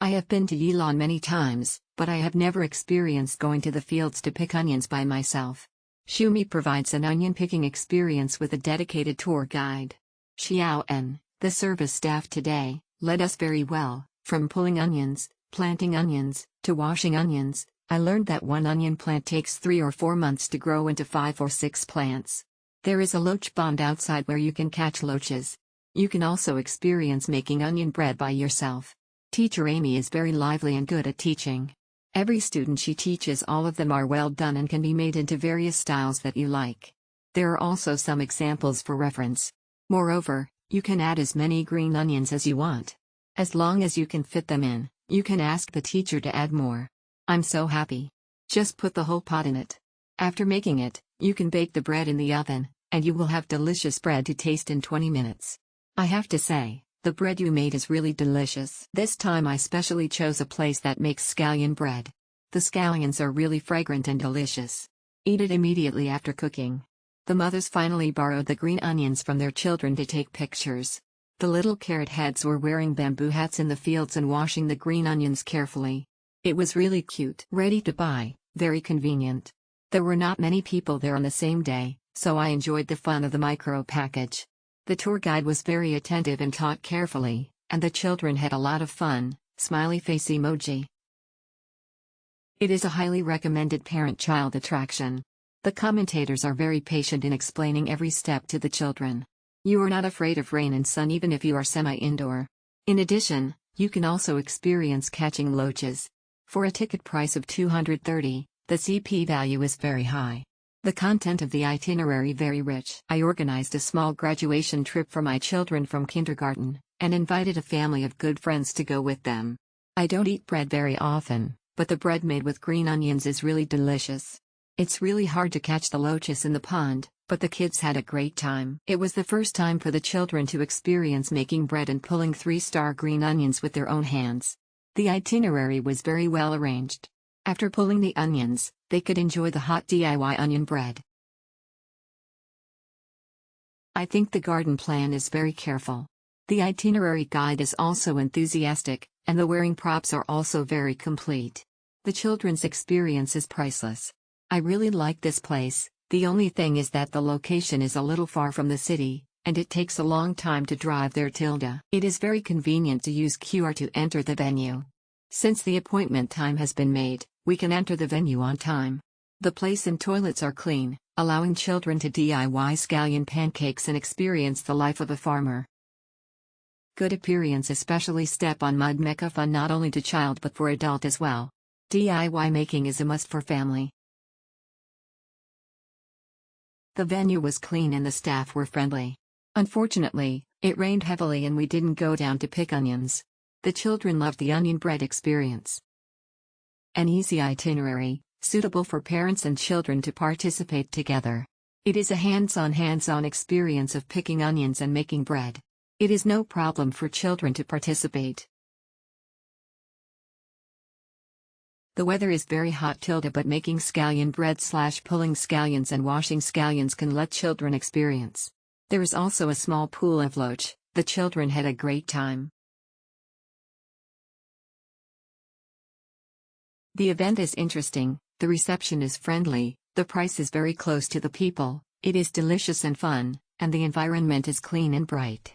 I have been to Yilan many times, but I have never experienced going to the fields to pick onions by myself. Chu Mi provides an onion picking experience with a dedicated tour guide. Xiao En, the service staff today, led us very well, from pulling onions, planting onions, to washing onions. I learned that one onion plant takes 3 or 4 months to grow into 5 or 6 plants. There is a loach pond outside where you can catch loaches. You can also experience making onion bread by yourself. Teacher Amy is very lively and good at teaching. Every student she teaches, all of them are well done and can be made into various styles that you like. There are also some examples for reference. Moreover, you can add as many green onions as you want. As long as you can fit them in, you can ask the teacher to add more. I'm so happy. Just put the whole pot in it. After making it, you can bake the bread in the oven, and you will have delicious bread to taste in 20 minutes. I have to say, the bread you made is really delicious. This time I specially chose a place that makes scallion bread. The scallions are really fragrant and delicious. Eat it immediately after cooking. The mothers finally borrowed the green onions from their children to take pictures. The little carrot heads were wearing bamboo hats in the fields and washing the green onions carefully. It was really cute. Ready to buy, very convenient. There were not many people there on the same day, so I enjoyed the fun of the micro package. The tour guide was very attentive and taught carefully, and the children had a lot of fun. Smiley face emoji. It is a highly recommended parent-child attraction. The commentators are very patient in explaining every step to the children. You are not afraid of rain and sun even if you are semi-indoor. In addition, you can also experience catching loaches. For a ticket price of 230, the CP value is very high. The content of the itinerary very rich. I organized a small graduation trip for my children from kindergarten, and invited a family of good friends to go with them. I don't eat bread very often, but the bread made with green onions is really delicious. It's really hard to catch the loaches in the pond, but the kids had a great time. It was the first time for the children to experience making bread and pulling 3-star green onions with their own hands. The itinerary was very well arranged. After pulling the onions, they could enjoy the hot DIY onion bread. I think the garden plan is very careful. The itinerary guide is also enthusiastic, and the wearing props are also very complete. The children's experience is priceless. I really like this place. The only thing is that the location is a little far from the city, and it takes a long time to drive there. It is very convenient to use QR to enter the venue. Since the appointment time has been made, we can enter the venue on time. The place and toilets are clean, allowing children to DIY scallion pancakes and experience the life of a farmer. Good appearance, especially step on mud, make a fun not only to child but for adult as well. DIY making is a must for family. The venue was clean and the staff were friendly. Unfortunately, it rained heavily and we didn't go down to pick onions. The children loved the onion bread experience. An easy itinerary, suitable for parents and children to participate together. It is a hands-on experience of picking onions and making bread. It is no problem for children to participate. The weather is very hot, but making scallion bread / pulling scallions and washing scallions can let children experience. There is also a small pool of loach. The children had a great time. The event is interesting, the reception is friendly, the price is very close to the people, it is delicious and fun, and the environment is clean and bright.